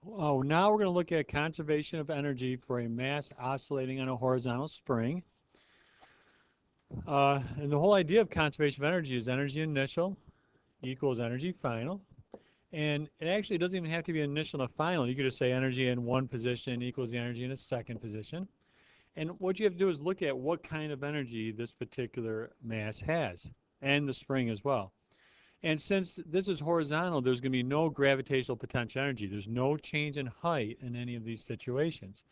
Oh, now we're going to look at conservation of energy for a mass oscillating on a horizontal spring. And the whole idea of conservation of energy is energy initial equals energy final. And it actually doesn't even have to be initial and a final. You could just say energy in one position equals the energy in a second position. And what you have to do is look at what kind of energy this particular mass has, and the spring as well. And since this is horizontal, there's going to be no gravitational potential energy. There's no change in height in any of these situations.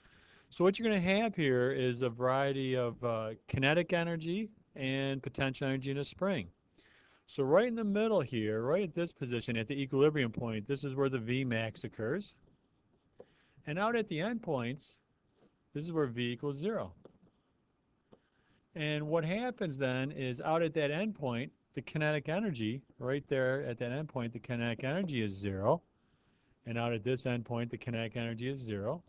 So what you're going to have here is a variety of kinetic energy and potential energy in a spring. So right in the middle here, right at this position, at the equilibrium point, this is where the Vmax occurs. And out at the endpoints, this is where V equals 0. And what happens then is out at that endpoint, the kinetic energy, right there at that endpoint, the kinetic energy is 0. And out at this endpoint, the kinetic energy is 0.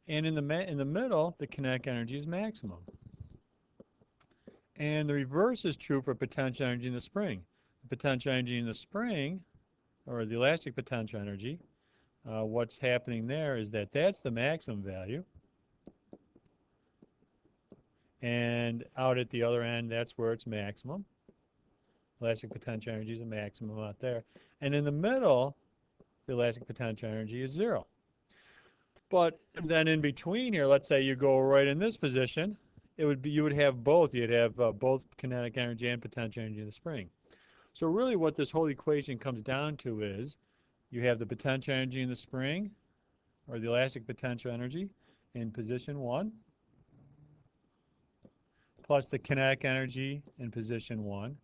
And in the middle, the kinetic energy is maximum. And the reverse is true for potential energy in the spring. The potential energy in the spring, or the elastic potential energy, what's happening there is that that's the maximum value. And out at the other end, that's where it's maximum. Elastic potential energy is a maximum out there. And in the middle, the elastic potential energy is 0. But then in between here, let's say you go right in this position, you would have both. You'd have both kinetic energy and potential energy in the spring. So really what this whole equation comes down to is you have the potential energy in the spring, or the elastic potential energy in position 1, plus the kinetic energy in position 1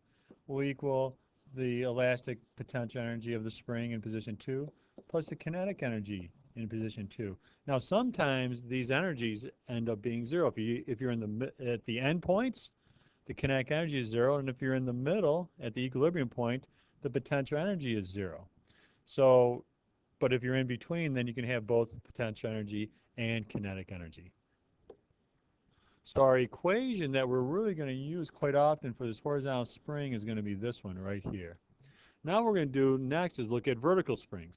will equal the elastic potential energy of the spring in position 2 plus the kinetic energy in position 2. Now sometimes these energies end up being 0. If you're at the end points, the kinetic energy is 0, and if you're in the middle at the equilibrium point, the potential energy is 0. So, but if you're in between, then you can have both potential energy and kinetic energy. So our equation that we're really going to use quite often for this horizontal spring is going to be this one right here. Now what we're going to do next is look at vertical springs.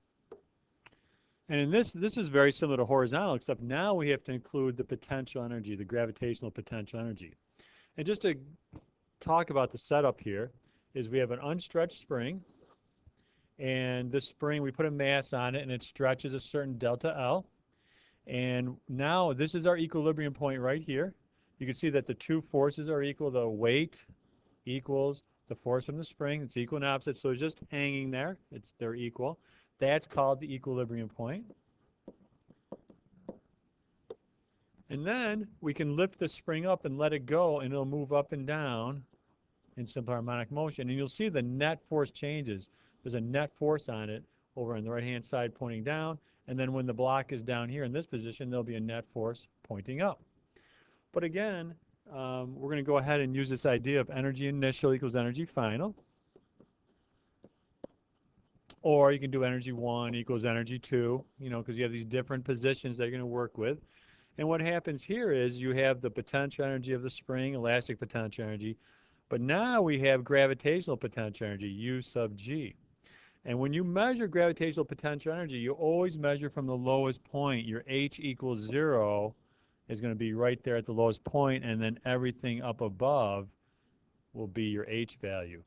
And in this is very similar to horizontal, except now we have to include the potential energy, the gravitational potential energy. And just to talk about the setup here is we have an unstretched spring, and this spring we put a mass on it and it stretches a certain delta L. And now this is our equilibrium point right here. You can see that the two forces are equal. The weight equals the force from the spring. It's equal and opposite, so it's just hanging there. They're equal. That's called the equilibrium point. And then we can lift the spring up and let it go, and it'll move up and down in simple harmonic motion. And you'll see the net force changes. There's a net force on it over on the right-hand side pointing down. And then when the block is down here in this position, there'll be a net force pointing up. But again, we're going to go ahead and use this idea of energy initial equals energy final. Or you can do energy 1 equals energy 2, because you have these different positions that you're going to work with. And what happens here is you have the potential energy of the spring, elastic potential energy, but now we have gravitational potential energy, U sub G. And when you measure gravitational potential energy, you always measure from the lowest point. Your H equals 0 is going to be right there at the lowest point, and then everything up above will be your H value.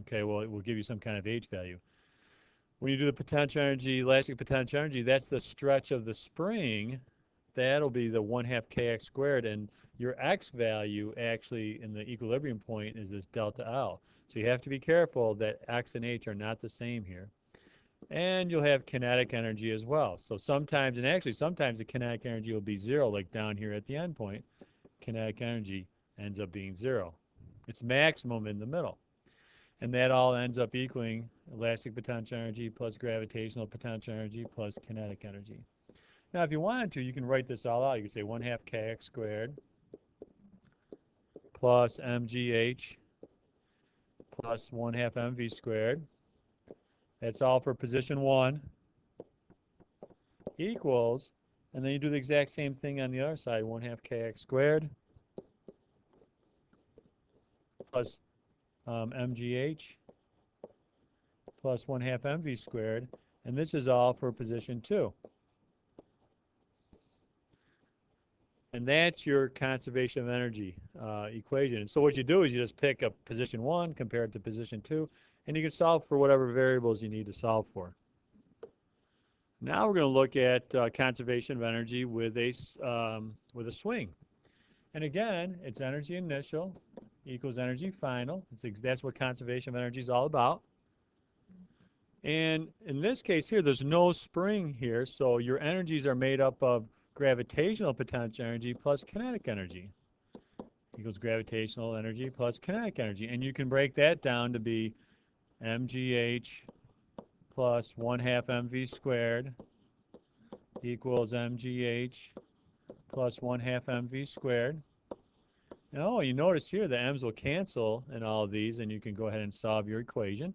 Okay, well, it will give you some kind of H value. When you do the potential energy, elastic potential energy, that's the stretch of the spring. That'll be the 1/2 kx squared, and your x value actually in the equilibrium point is this delta L. So you have to be careful that x and h are not the same here. And you'll have kinetic energy as well. So sometimes, and actually sometimes the kinetic energy will be 0, like down here at the end point. Kinetic energy ends up being 0. It's maximum in the middle. And that all ends up equaling elastic potential energy plus gravitational potential energy plus kinetic energy. Now, if you wanted to, you can write this all out. You can say 1/2 kx squared plus mgh plus 1/2 mv squared. That's all for position 1 equals, and then you do the exact same thing on the other side, 1/2 kx squared plus mgh plus 1/2 mv squared. And this is all for position 2. And that's your conservation of energy equation. So what you do is you just pick up position 1, compare it to position 2, and you can solve for whatever variables you need to solve for. Now we're going to look at conservation of energy with a swing. And again, it's energy initial equals energy final. That's what conservation of energy is all about. And in this case here, there's no spring here, so your energies are made up of gravitational potential energy plus kinetic energy equals gravitational energy plus kinetic energy. And you can break that down to be mgh plus 1/2 mv squared equals mgh plus 1/2 mv squared. Now, you notice here the m's will cancel in all of these, and you can go ahead and solve your equation.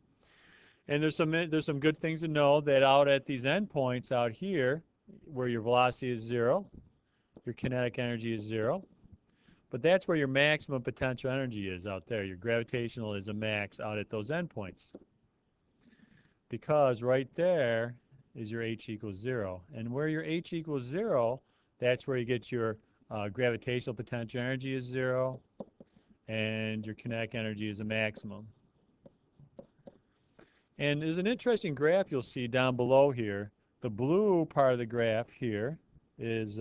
And there's some good things to know that out at these endpoints out here, where your velocity is 0, your kinetic energy is 0. But that's where your maximum potential energy is out there. Your gravitational is a max out at those endpoints. Because right there is your h equals 0. And where your h equals 0, that's where you get your gravitational potential energy is 0, and your kinetic energy is a maximum. And there's an interesting graph you'll see down below here. The blue part of the graph here is,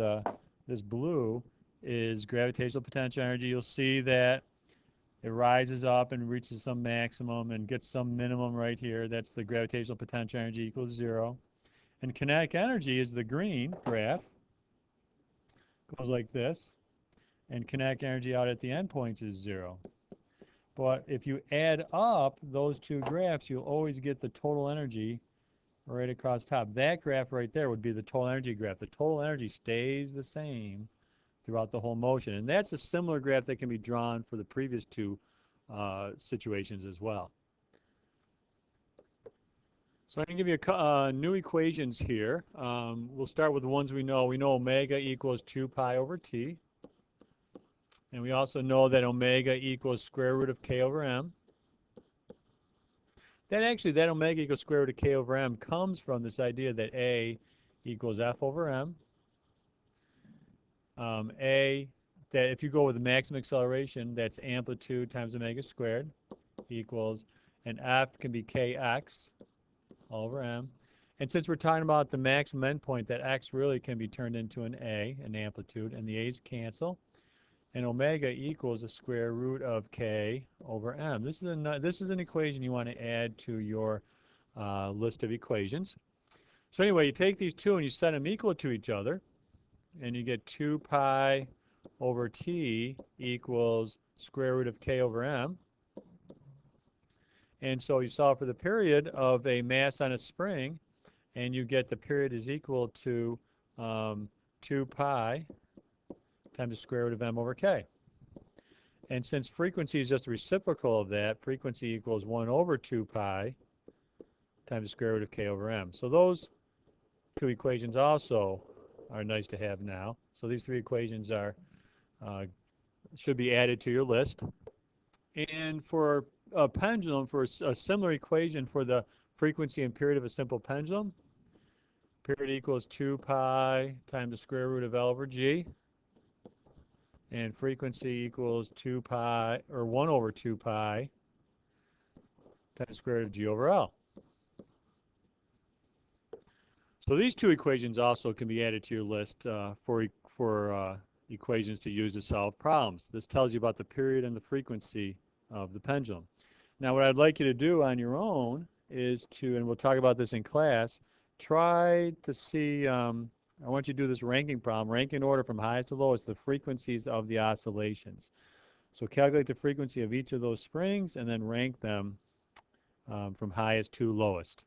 this blue is gravitational potential energy. You'll see that it rises up and reaches some maximum and gets some minimum right here. That's the gravitational potential energy equals 0. And kinetic energy is the green graph. Goes like this. And kinetic energy out at the endpoints is 0. But if you add up those two graphs, you'll always get the total energy right across top. That graph right there would be the total energy graph. The total energy stays the same throughout the whole motion. And that's a similar graph that can be drawn for the previous two situations as well. So I'm going to give you new equations here. We'll start with the ones we know. We know omega equals 2 pi over t. And we also know that omega equals square root of k over m. That omega equals square root of k over m comes from this idea that a equals f over m. That if you go with the maximum acceleration, that's amplitude times omega squared equals, and f can be kx all over m. And since we're talking about the maximum endpoint, that x really can be turned into an amplitude, and the a's cancel. And omega equals the square root of k over m. This is an equation you want to add to your list of equations. So anyway, you take these two and you set them equal to each other, and you get 2 pi over t equals square root of k over m. And so you solve for the period of a mass on a spring, and you get the period is equal to 2 pi times the square root of m over k. And since frequency is just a reciprocal of that, frequency equals 1 over 2 pi times the square root of k over m. So those two equations also are nice to have now. So these three equations are should be added to your list. And for a pendulum, for a similar equation for the frequency and period of a simple pendulum, period equals 2 pi times the square root of L over G. And frequency equals 2 pi, or 1 over 2 pi times the square root of G over L. So these two equations also can be added to your list for equations to use to solve problems. This tells you about the period and the frequency of the pendulum. Now what I'd like you to do on your own is to, and we'll talk about this in class, try to see, I want you to do this ranking problem, rank in order from highest to lowest the frequencies of the oscillations. So calculate the frequency of each of those springs and then rank them from highest to lowest.